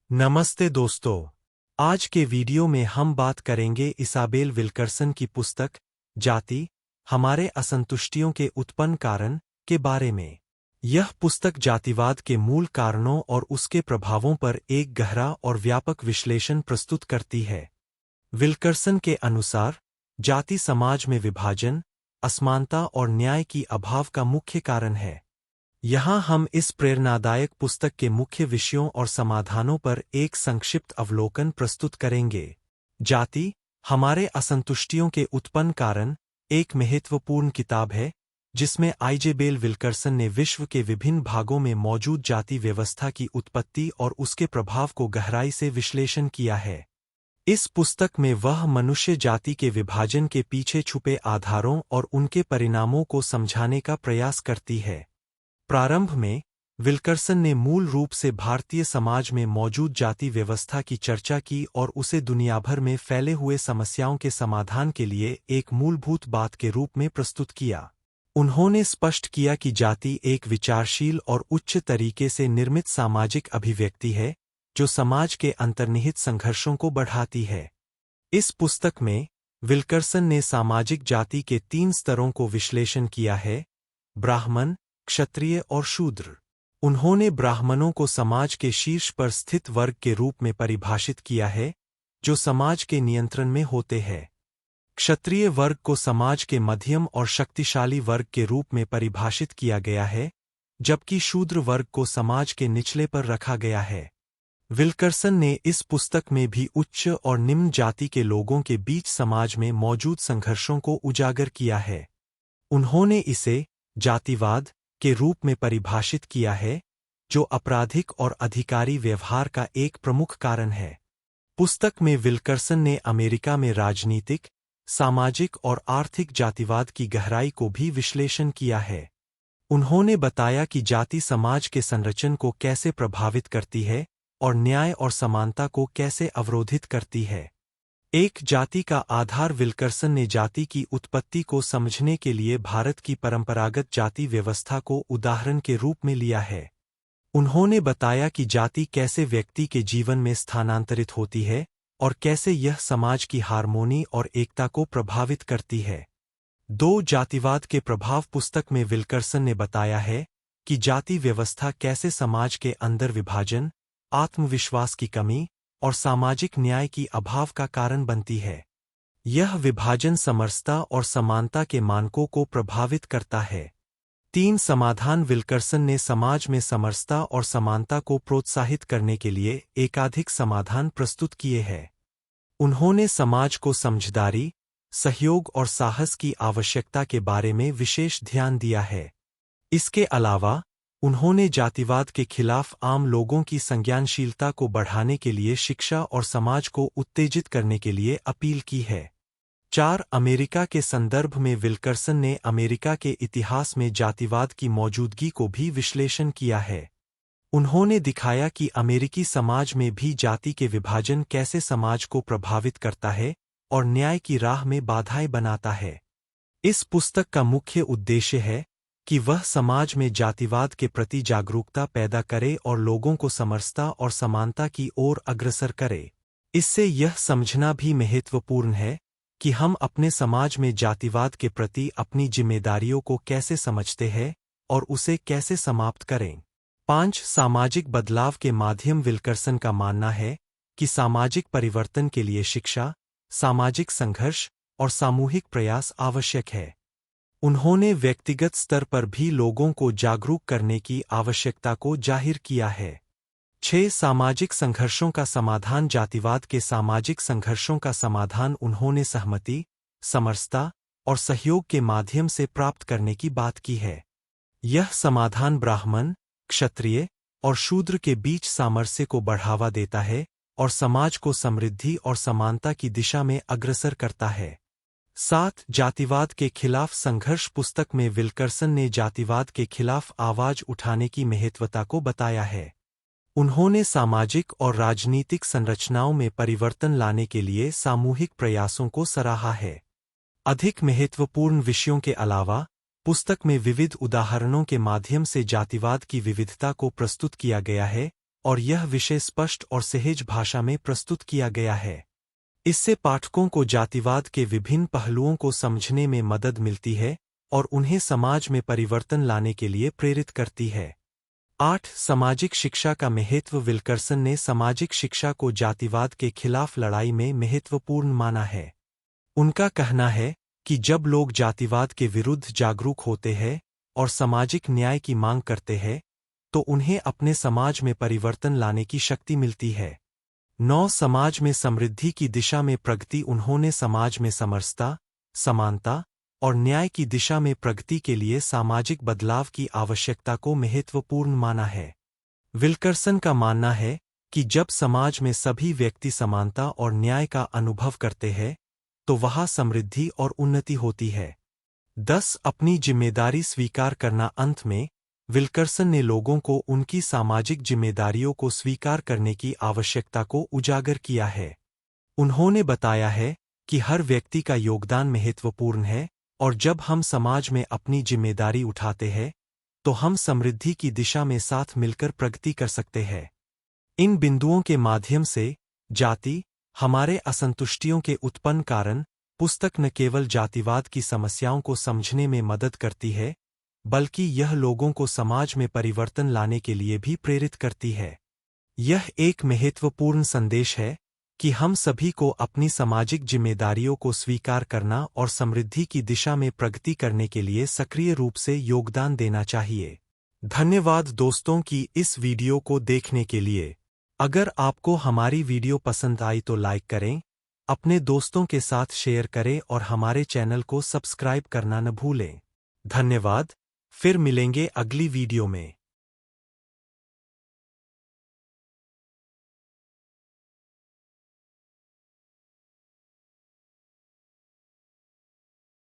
नमस्ते दोस्तों। आज के वीडियो में हम बात करेंगे इसाबेल विल्करसन की पुस्तक जाति हमारे असंतुष्टियों के उत्पन्न कारण के बारे में। यह पुस्तक जातिवाद के मूल कारणों और उसके प्रभावों पर एक गहरा और व्यापक विश्लेषण प्रस्तुत करती है। विल्करसन के अनुसार जाति समाज में विभाजन, असमानता और न्याय की अभाव का मुख्य कारण है। यहाँ हम इस प्रेरणादायक पुस्तक के मुख्य विषयों और समाधानों पर एक संक्षिप्त अवलोकन प्रस्तुत करेंगे। जाति हमारे असंतुष्टियों के उत्पन्न कारण एक महत्वपूर्ण किताब है जिसमें इसाबेल विल्करसन ने विश्व के विभिन्न भागों में मौजूद जाति व्यवस्था की उत्पत्ति और उसके प्रभाव को गहराई से विश्लेषण किया है। इस पुस्तक में वह मनुष्य जाति के विभाजन के पीछे छुपे आधारों और उनके परिणामों को समझाने का प्रयास करती है। प्रारंभ में विल्करसन ने मूल रूप से भारतीय समाज में मौजूद जाति व्यवस्था की चर्चा की और उसे दुनिया भर में फैले हुए समस्याओं के समाधान के लिए एक मूलभूत बात के रूप में प्रस्तुत किया। उन्होंने स्पष्ट किया कि जाति एक विचारशील और उच्च तरीके से निर्मित सामाजिक अभिव्यक्ति है जो समाज के अंतर्निहित संघर्षों को बढ़ाती है। इस पुस्तक में विल्करसन ने सामाजिक जाति के 3 स्तरों को विश्लेषण किया है: ब्राह्मण, क्षत्रिय और शूद्र। उन्होंने ब्राह्मणों को समाज के शीर्ष पर स्थित वर्ग के रूप में परिभाषित किया है जो समाज के नियंत्रण में होते हैं। क्षत्रिय वर्ग को समाज के मध्यम और शक्तिशाली वर्ग के रूप में परिभाषित किया गया है, जबकि शूद्र वर्ग को समाज के निचले पर रखा गया है। विल्करसन ने इस पुस्तक में भी उच्च और निम्न जाति के लोगों के बीच समाज में मौजूद संघर्षों को उजागर किया है। उन्होंने इसे जातिवाद के रूप में परिभाषित किया है, जो आपराधिक और अधिकारी व्यवहार का एक प्रमुख कारण है। पुस्तक में विल्करसन ने अमेरिका में राजनीतिक, सामाजिक और आर्थिक जातिवाद की गहराई को भी विश्लेषण किया है। उन्होंने बताया कि जाति समाज के संरचना को कैसे प्रभावित करती है और न्याय और समानता को कैसे अवरोधित करती है। एक जाति का आधार विल्करसन ने जाति की उत्पत्ति को समझने के लिए भारत की परंपरागत जाति व्यवस्था को उदाहरण के रूप में लिया है। उन्होंने बताया कि जाति कैसे व्यक्ति के जीवन में स्थानांतरित होती है और कैसे यह समाज की हार्मोनी और एकता को प्रभावित करती है। 2 जातिवाद के प्रभाव पुस्तक में विल्करसन ने बताया है कि जाति व्यवस्था कैसे समाज के अंदर विभाजन, आत्मविश्वास की कमी और सामाजिक न्याय की अभाव का कारण बनती है। यह विभाजन समरसता और समानता के मानकों को प्रभावित करता है। 3 समाधान विल्करसन ने समाज में समरसता और समानता को प्रोत्साहित करने के लिए एकाधिक समाधान प्रस्तुत किए हैं। उन्होंने समाज को समझदारी, सहयोग और साहस की आवश्यकता के बारे में विशेष ध्यान दिया है। इसके अलावा उन्होंने जातिवाद के खिलाफ आम लोगों की संज्ञानशीलता को बढ़ाने के लिए शिक्षा और समाज को उत्तेजित करने के लिए अपील की है। 4 अमेरिका के संदर्भ में विल्करसन ने अमेरिका के इतिहास में जातिवाद की मौजूदगी को भी विश्लेषण किया है। उन्होंने दिखाया कि अमेरिकी समाज में भी जाति के विभाजन कैसे समाज को प्रभावित करता है और न्याय की राह में बाधाएं बनाता है। इस पुस्तक का मुख्य उद्देश्य है कि वह समाज में जातिवाद के प्रति जागरूकता पैदा करे और लोगों को समरसता और समानता की ओर अग्रसर करे। इससे यह समझना भी महत्वपूर्ण है कि हम अपने समाज में जातिवाद के प्रति अपनी जिम्मेदारियों को कैसे समझते हैं और उसे कैसे समाप्त करें। 5 सामाजिक बदलाव के माध्यम विल्करसन का मानना है कि सामाजिक परिवर्तन के लिए शिक्षा, सामाजिक संघर्ष और सामूहिक प्रयास आवश्यक है। उन्होंने व्यक्तिगत स्तर पर भी लोगों को जागरूक करने की आवश्यकता को जाहिर किया है। 6 सामाजिक संघर्षों का समाधान जातिवाद के सामाजिक संघर्षों का समाधान उन्होंने सहमति, समरसता और सहयोग के माध्यम से प्राप्त करने की बात की है। यह समाधान ब्राह्मण, क्षत्रिय और शूद्र के बीच सामरस्य को बढ़ावा देता है और समाज को समृद्धि और समानता की दिशा में अग्रसर करता है। 7 जातिवाद के खिलाफ संघर्ष पुस्तक में विल्करसन ने जातिवाद के खिलाफ आवाज उठाने की महत्वता को बताया है। उन्होंने सामाजिक और राजनीतिक संरचनाओं में परिवर्तन लाने के लिए सामूहिक प्रयासों को सराहा है। अधिक महत्वपूर्ण विषयों के अलावा पुस्तक में विविध उदाहरणों के माध्यम से जातिवाद की विविधता को प्रस्तुत किया गया है और यह विषय स्पष्ट और सहज भाषा में प्रस्तुत किया गया है। इससे पाठकों को जातिवाद के विभिन्न पहलुओं को समझने में मदद मिलती है और उन्हें समाज में परिवर्तन लाने के लिए प्रेरित करती है। 8. सामाजिक शिक्षा का महत्व। विल्करसन ने सामाजिक शिक्षा को जातिवाद के खिलाफ लड़ाई में महत्वपूर्ण माना है। उनका कहना है कि जब लोग जातिवाद के विरुद्ध जागरूक होते हैं और सामाजिक न्याय की मांग करते हैं, तो उन्हें अपने समाज में परिवर्तन लाने की शक्ति मिलती है। 9. समाज में समृद्धि की दिशा में प्रगति। उन्होंने समाज में समरसता, समानता और न्याय की दिशा में प्रगति के लिए सामाजिक बदलाव की आवश्यकता को महत्वपूर्ण माना है। विल्करसन का मानना है कि जब समाज में सभी व्यक्ति समानता और न्याय का अनुभव करते हैं, तो वहाँ समृद्धि और उन्नति होती है। 10. अपनी जिम्मेदारी स्वीकार करना। अंत में विल्करसन ने लोगों को उनकी सामाजिक जिम्मेदारियों को स्वीकार करने की आवश्यकता को उजागर किया है। उन्होंने बताया है कि हर व्यक्ति का योगदान महत्वपूर्ण है और जब हम समाज में अपनी जिम्मेदारी उठाते हैं, तो हम समृद्धि की दिशा में साथ मिलकर प्रगति कर सकते हैं। इन बिंदुओं के माध्यम से जाति, हमारे असंतुष्टियों के उत्पन्न कारण, पुस्तक न केवल जातिवाद की समस्याओं को समझने में मदद करती है, बल्कि यह लोगों को समाज में परिवर्तन लाने के लिए भी प्रेरित करती है। यह एक महत्वपूर्ण संदेश है कि हम सभी को अपनी सामाजिक जिम्मेदारियों को स्वीकार करना और समृद्धि की दिशा में प्रगति करने के लिए सक्रिय रूप से योगदान देना चाहिए। धन्यवाद दोस्तों की इस वीडियो को देखने के लिए। अगर आपको हमारी वीडियो पसंद आई तो लाइक करें, अपने दोस्तों के साथ शेयर करें और हमारे चैनल को सब्सक्राइब करना न भूलें। धन्यवाद। फिर मिलेंगे अगली वीडियो में।